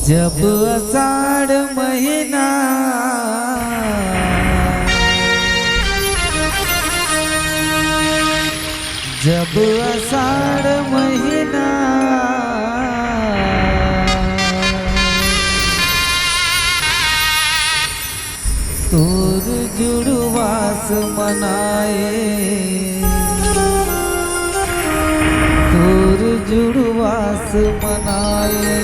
जब आषाढ़ महीना जब आषाढ़ महीना तोर जुड़वास मनाए तोर जुड़वास मनाए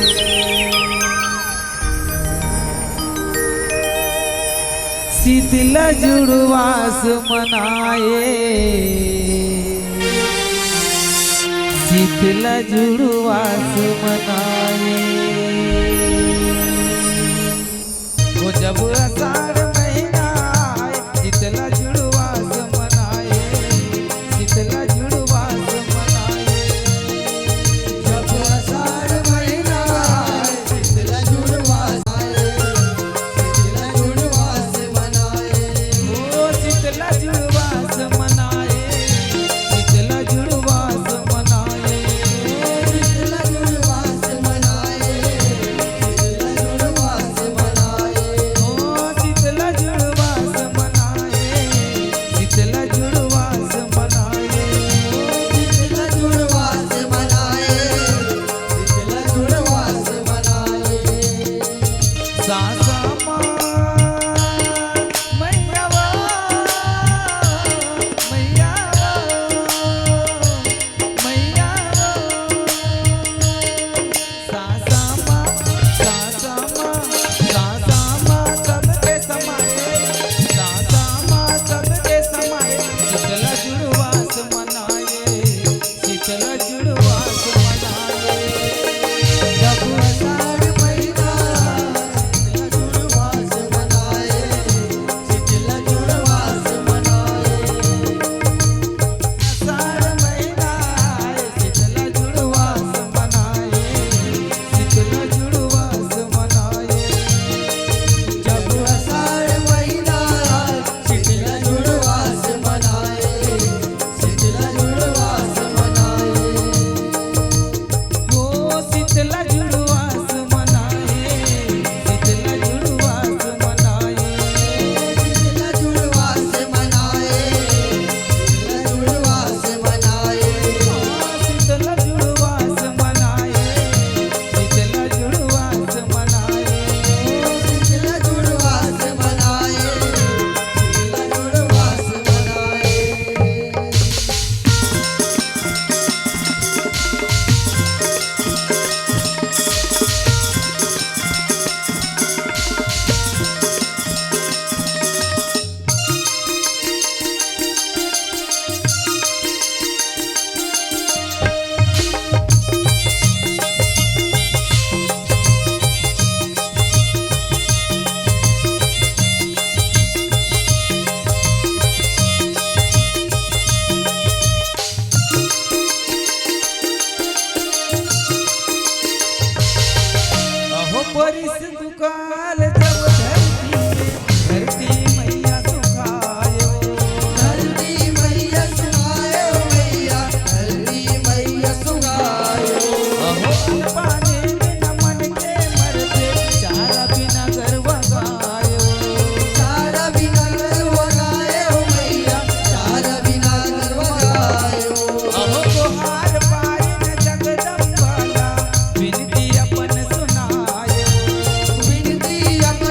शीतला जुड़वास मनाए शीतला जुड़वास मनाए वो जब आषाढ़ महीना आए शीतला जुड़वास मनाए शीतला जुड़वास मनाए जब आषाढ़ महीना आए शीतला जुड़वास आए शीतला जुड़वास मनाए ओ शीतला जुड़वास मनाए शीतला जुड़वास मनाए शीतला जुड़वास मनाए शीतला जुड़वास मनाए ओ शीतला जुड़वास मनाए शीतला जुड़वास मनाए शीतला जुड़वास मनाए शीतला जुड़वास मनाए सासा मैया मैया मैया सासा सबके समाए सासा सबके समाए शीतला जुड़वास मनाए शीतला जुड़वास मनाए जब आषाढ़ महीना शीतला जुड़वास मनाए शीतला जुड़वास मनाए आषाढ़ महीना आए शीतला जुड़वास मनाए शीतला जुड़वास मनाए जब आषाढ़ महीना शीतला जुड़वास मनाए शीतला जुड़वास मनाए वो शीतला जुड़वास मनाए शीतला जुड़वास मनाए शीतला जुड़वास मनाए शीतला जुड़वास मनाए शीतला जुड़वास मनाए शीतला जुड़वास मनाए शीतला जुड़वास मनाए शीतला जुड़वास मनाए अहो परिस दुकाल जब धरती मैया सुखायो धरती मैया सुनायो मैया धरती मैया सुनायो अहो पाने बिना मन के मरते चारा बिना गरवा गायो सारा बिना गरवा गायो मैया सारा बिना गरवा गायो अहो गुहार पाए न जगदम्बाला विनती अपन सुनायो विनती अपन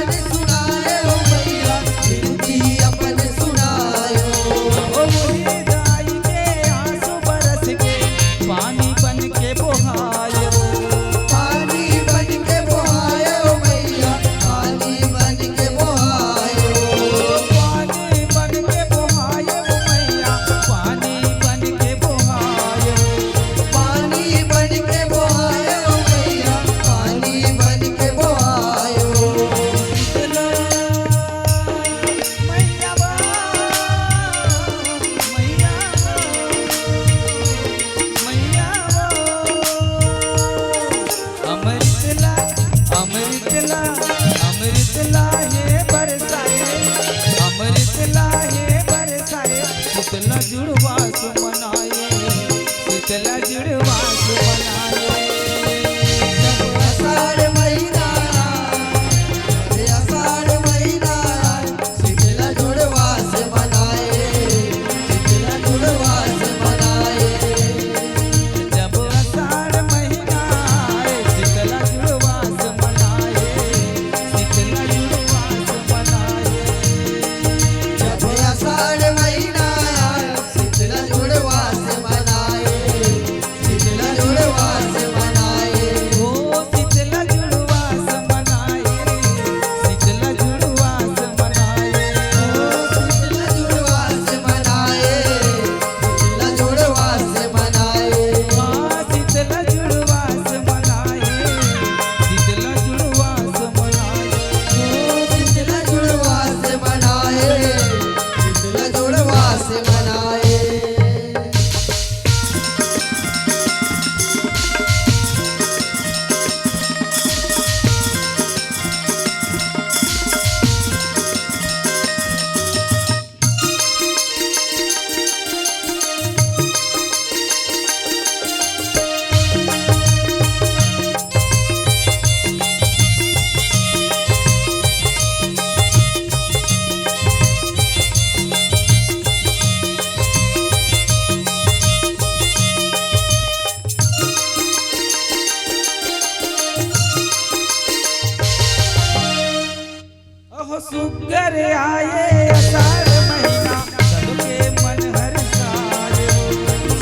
सुगर आए अषाढ़ महीना सबके मन हर्षाए हो।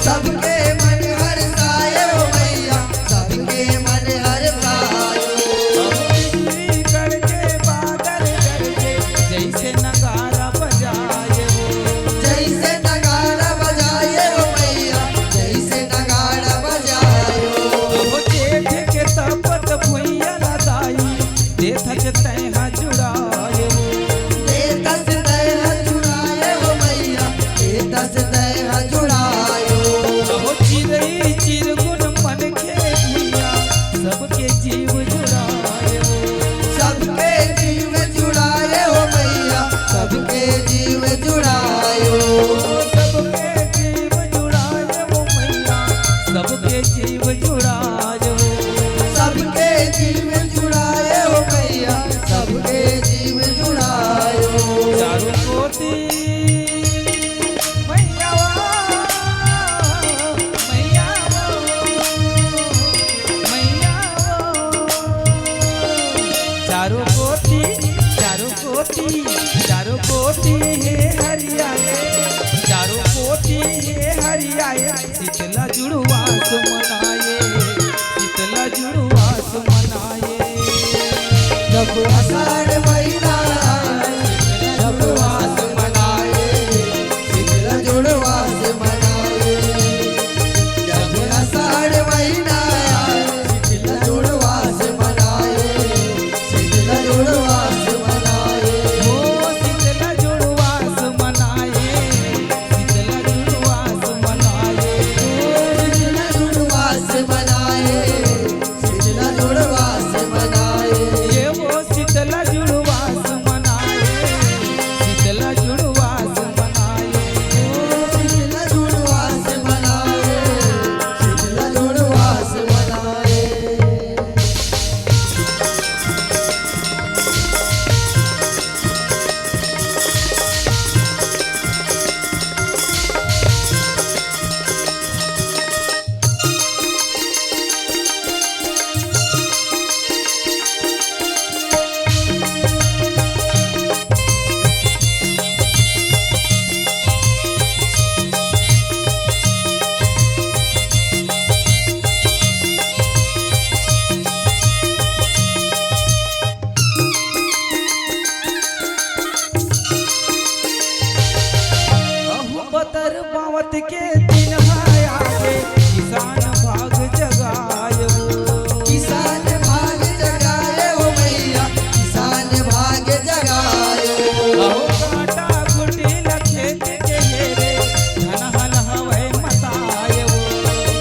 सबके मन हर्षाए हो मैया, सबके मन हर्षाए हो। बिजली कड़के बादल गरजे जैसे नगारा बजाए हो। जैसे नगाड़ा बजाए हो मैया, जैसे नगाड़ा बजाए हो। जेठ के तपत भुइया लदाई देखत तैहा जुड़ाए हो। दस दह जुड़ाए हो मैया, दस दह जुड़ाए हो। चिरई चिरगुन मन के भुइया सबके जीव जुड़ाए हो। सबके जीव जुड़ाए हो मैया, सबके जीव जुड़ाए हो। सबके जीव जुड़ाए हो मैया सबके जीव जुड़ाए हो। सबके जीव जुड़ाए हो मैया, सबके जीव जुड़ाए हो। चारों कोटि मैया मैया मैया चारों कोटि चारों कोटि चारों कोटि हे हरियाए, चारों कोटि हे हरियाए। शीतला जुड़वास मनाए, शीतला जुड़वास मनाए। जब आषाढ़ महीना आए, जुड़वास मनाए, शीतला जुड़वास मनाए। जब आषाढ़ महीना आए, शीतला जुड़वास मनाए, शीतला जुड़वास मनाए। हो शीतला जुड़वास मनाए, शीतला जुड़वास मनाए। शीतला जुड़वास मनाए, शीतला जुड़वास मनाए। ये वो शीतला जुड़वास मनाए, शीतला जुड़वास मनाए। शीतला जुड़वास मनाए, शीतला जुड़वास मनाए। बतर बावत के दिन आए किसान भाग जगाए हो। किसान भाग जगाए हो मैया, किसान भाग जगाए हो। काटा कुटिल खेत के घेरे धन हलहवे मताए हो।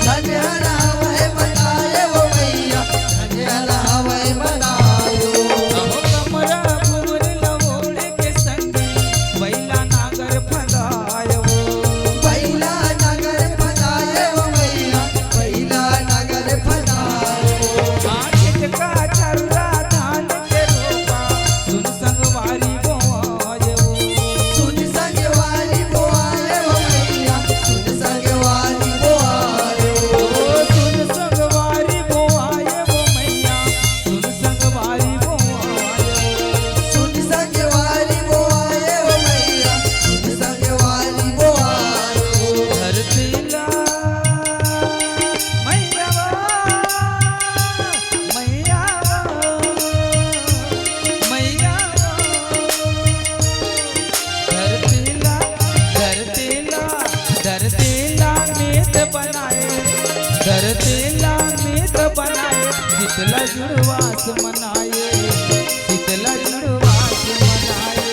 धन हलावे बताए हो मैया, धन हलावे बताए हो। कमरा घुमर लवोड़े के संगी बैला नागर फदाए हो। पहिला नगर फदाए हो मैया, पहिला नगर फदाए हो। आठित का चर्रा धान के रोपा सुन संगवारी बोआए हो। सुन संगवारी बोआए हो मैया, सुन संगवारी बोआए हो। सुन संगवारी बोआए हो मैया, सुन संगवारी बोआए हो। सुन संगवारी बोआए हो मैया, सुन संगवारी बोआए हो। धरतीला मैया मैया मैया धरतीला धरतीला धरतीला मीत बनाए, धरतीला मीत बनाए। शीतला जुड़वास मनाए, शीतला जुड़वास मनाए।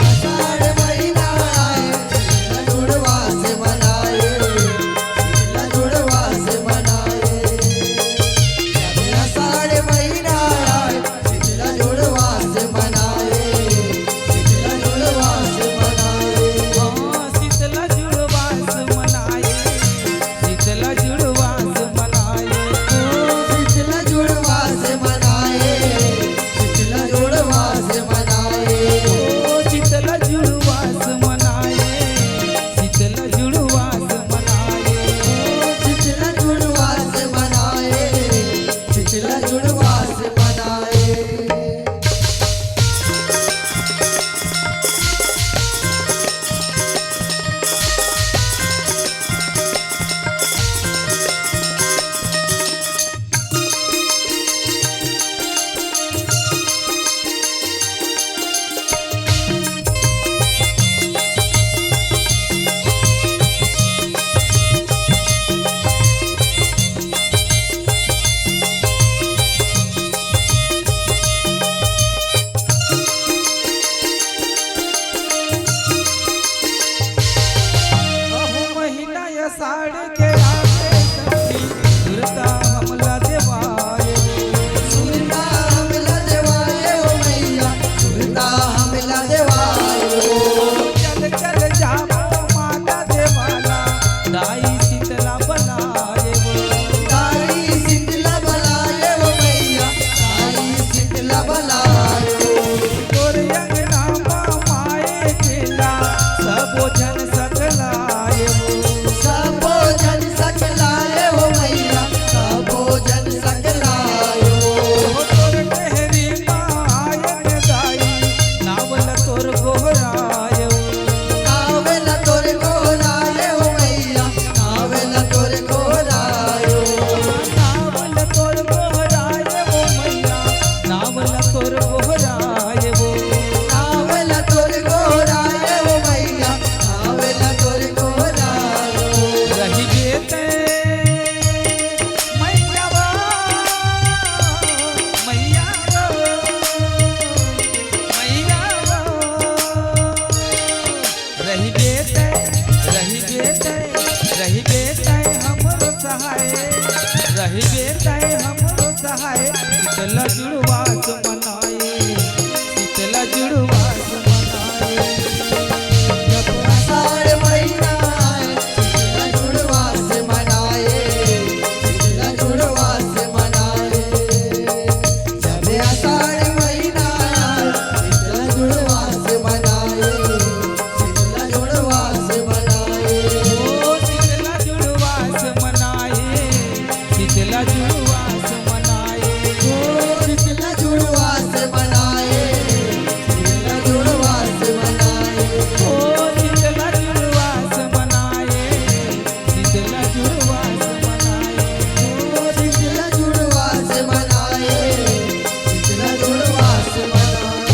आषाढ़ महीना आए, शीतला जुड़वास मनाए, शीतला जुड़वास मनाए। जब आषाढ़ महीना आए, शीतला जुड़वास मनाए, शीतला जुड़वास मनाए। शीतला जुड़वास मनाए, शीतला जुड़वास मनाए। शीतला जुड़वास मनाए, शीतला सहाय शीतला जुड़वास मनाए शीतला जुड़वास मनाए जब आषाढ़ महीना आए शीतला जुड़वास मनाए शीतला जुड़वास मनाए जब आषाढ़ महीना आए शीतला जुड़वास मनाए शीतला जुड़वास मनाए ओ शीतला जुड़वास मनाए शीतला जुड़वास मनाए ओ शीतला जुड़वास मनाए शीतला जुड़वास मनाए ओ शीतला जुड़वास मनाए शीतला जुड़वास मनाए ओ शीतला जुड़वास मनाए शीतला जुड़वास मनाए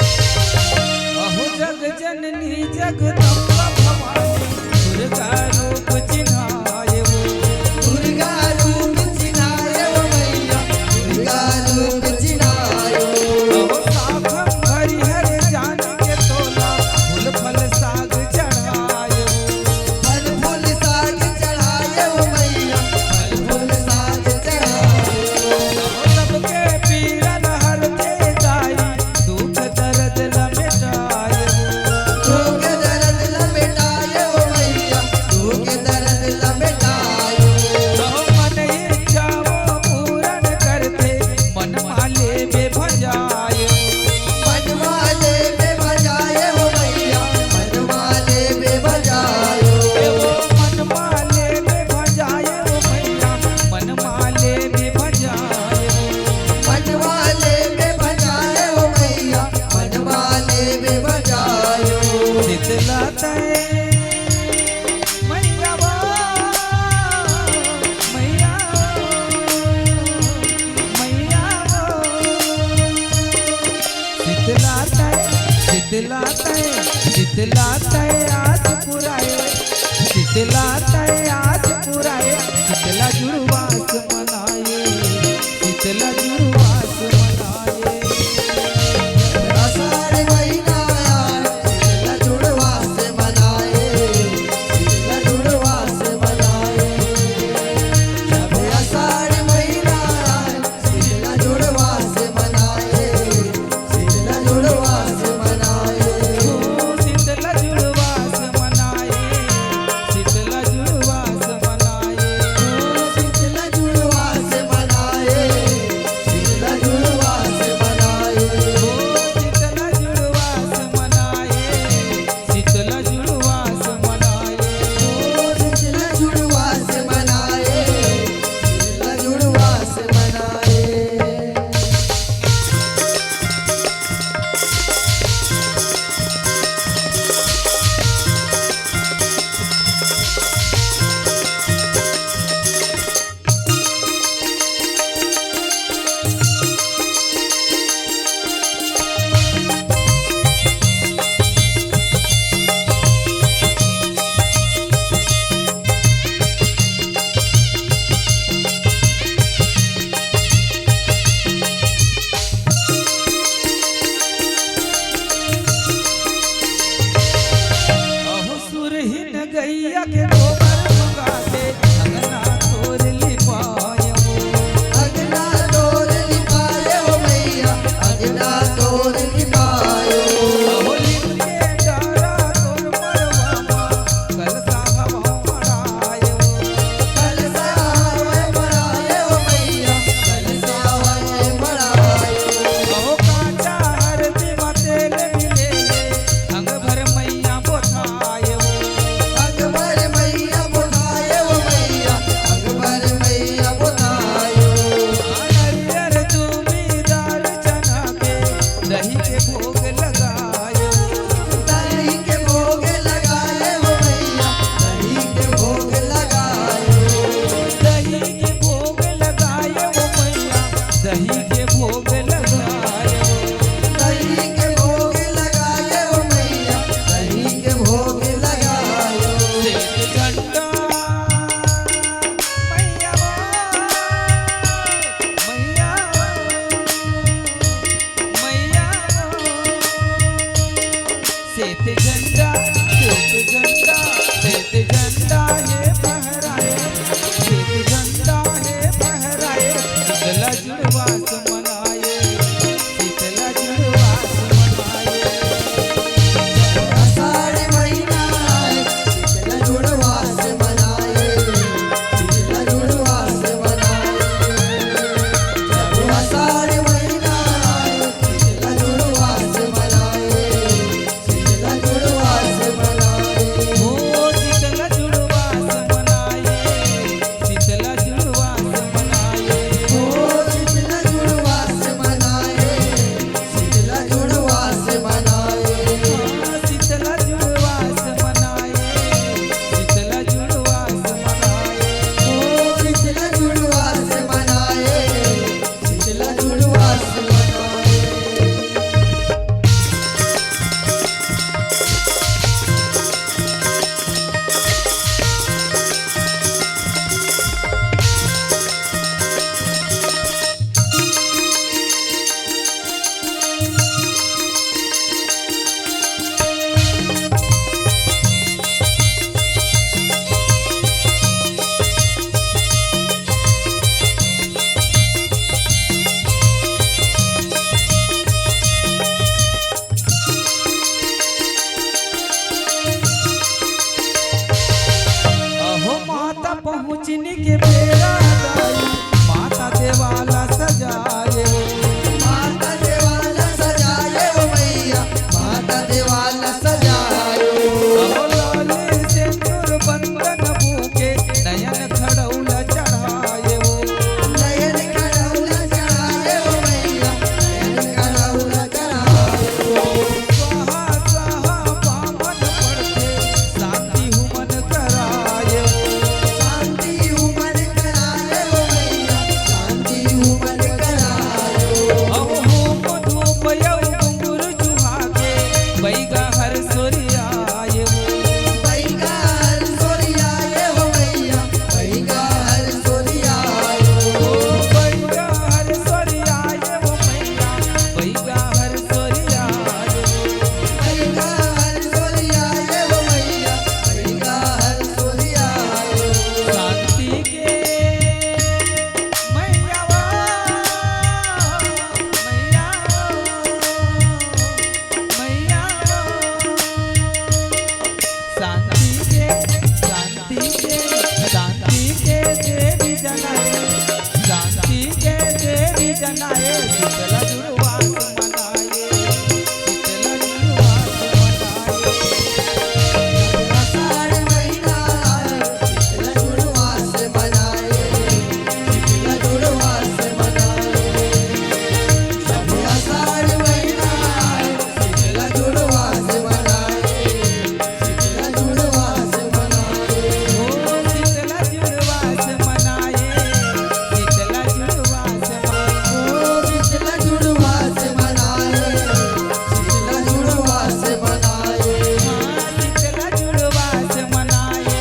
अहो जग जननी जगदम्बा भवानी दुर्गा रूप चिन्हाए वो दुर्गा रूप चिन्हाए ओ मैया दुर्गा रूप चिन्हाए अहो साखम हरिहर जान के तोला फूल फल साग चढ़ाए वो फल फूल साग चढ़ाए ओ मैया फल फूल साग चढ़ाए अहो सबके पीरन हरते दाई दुख दर्द लमिटाए वो दुख दर्द लमिटाए ओ मैया दुख दर्द लमिटाए अहो मन इच्छाओं पूरन करते मन माले में भजाए मनवाले में बजाए ओ मैया मनवाले में बजाए वो मन माले में भजाए वो भैया मन माले में भजाए मनवाले में बजाए ओ मैया मनवाले में बजाए शीतला तय मैया वो मैया मैया शीतला तय शीतला तय आज पुराए शीतला तय आज पुराए शीतला जुड़वास मनाए शीतला जुड़वास मनाए आषाढ़ महीना आए शीतला जुड़वास मनाए शीतला जुड़वास मनाए जब आषाढ़ महीना आए शीतला जुड़वास मनाए शीतला जुड़वास मनाए ओ शीतला जुड़वास मनाए शीतला जुड़वास मनाए ओ शीतला जुड़वास मनाए शीतला जुड़वास मनाए ओ शीतला जुड़वास मनाए शीतला जुड़वास मनाए ओ शीतला जुड़वास मनाए शीतला जुड़वास मनाए अहो सुरहीन गैया के गोबर मंगा के अंगना तोर लिपाए वो अगना तोर लिपाए ओ मैया अगना तोर लिपाए अहो लिपके डारा तोर मरवामा कलसा हवा मड़ाए वो कल सावे बढ़ाए ओ मैया कल सावे बढ़ाए अहो काचा हरदी मतेल मिले अंग भर मैया बोथाए वो अकबर मैया पूजनी के बेरा दाई माता देवाला सजाए माता देवाला सजाए ओ मैया माता देवाला सजाए लाले सिंदूर बंदन भूखे नयन खड़ौला चढ़ाए नयन खड़ौला चढ़ाए ओ मैया नयन खड़ौला चढ़ाए स्वाहा स्वाहा पावन पड़ते शांति हुमन कराए शांति उमन कराए ओ मैया शांति उमन कराए अहो होम धूप यौ घुंघरू चुहाके बैगा हर सोरियाए बैगा हर सोरियाए हो मैया बैगा हर सोरियाए बैगा हर सोरियाए वो मैया बैगा हर सोरियाए बैगा हर सोरियाए हो मैया बैगा हर सोरियाए शांति के मैया मैया शांति के देवी जनाए शांति के देवी जनाए शीतला जुड़वास मनाए शीतला जुड़वास मनाए आषाढ़ महीना शीतला जुड़वास मनाए शीतला जुड़वास मनाए जब आषाढ़ महीना शीतला जुड़वास मनाए शीतला जुड़वास मनाए ओ शीतला जुड़वास मनाए शीतला जुड़वास मनाए ओ शीतला जुड़वास मनाए शीतला जुड़वास मनाए शीतला जुड़वास मनाए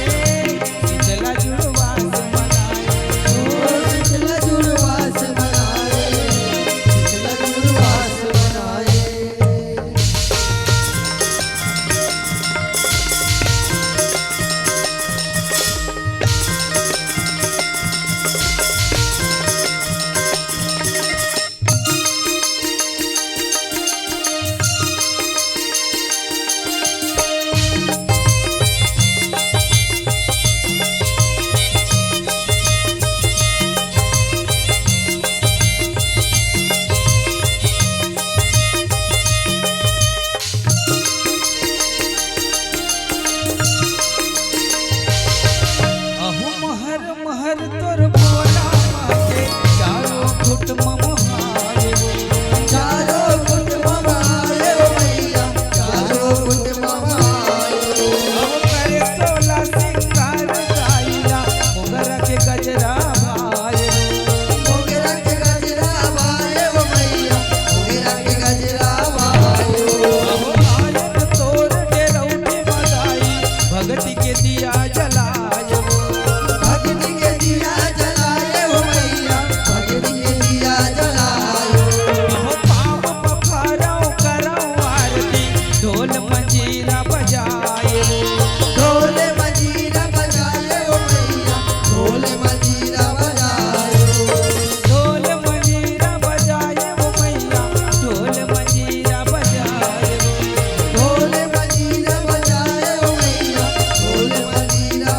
शीतला जुड़वास मनाए ओ शीतला जुड़वास मनाए शीतला जुड़वास मनाए अहो महर महर तोर बोला माके चारों फुट ममहारे चारो कुटुंब आए ओ मैया चारो कुटुंब आए अहो करे सोला सिंगार गाइला मुगर के गजरा भाए मोगरा के गजरा भाए ओ मैया मोगरा के गजरा भाए अहो आयन तोर डेरौटी बजाई भगति के दिया जलाए भक्ति के दिया जलाए ओ मैया भक्ति के दिया जलाए अहो पाप पखाराओ कराओ आरती ढोल मंजीरा बजाए ढोल मंजीरा बजाए ओ मैया ढोल मंजीरा बजाए ढोल मंजीरा बजाए वो मैया ढोल मंजीरा बजाए ढोल मंजीरा बजाए ओ मैया ढोल मंजीरा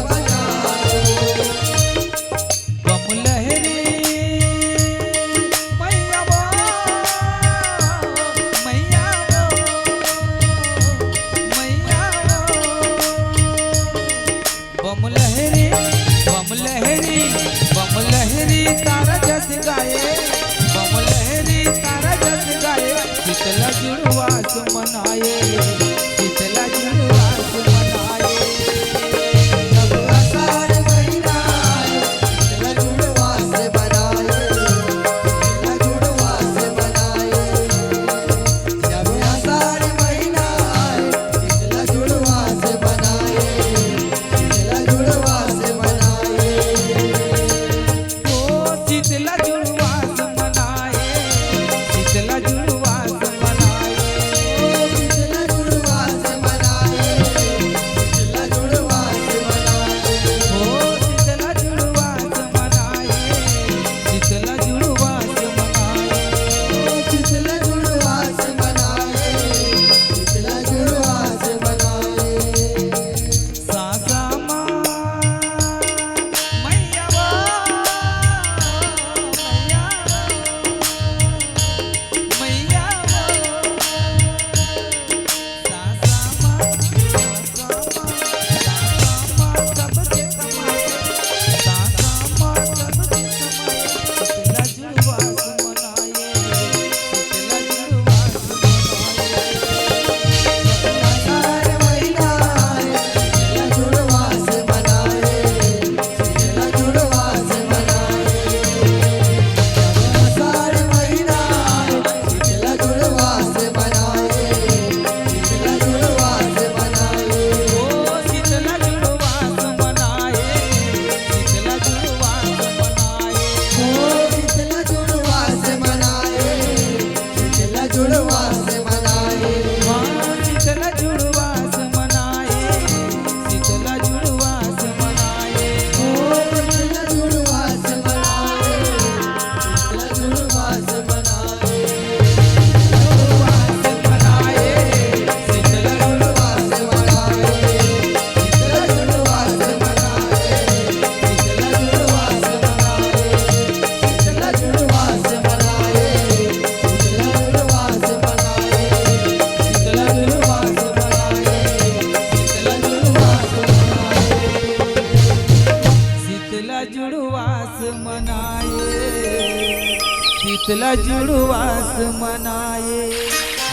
शीतला जुड़वास मनाए।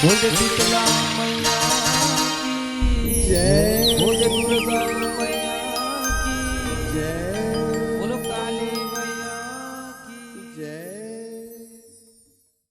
बोल शीतला मैया की जय। बोल दुर्गा मैया की जय।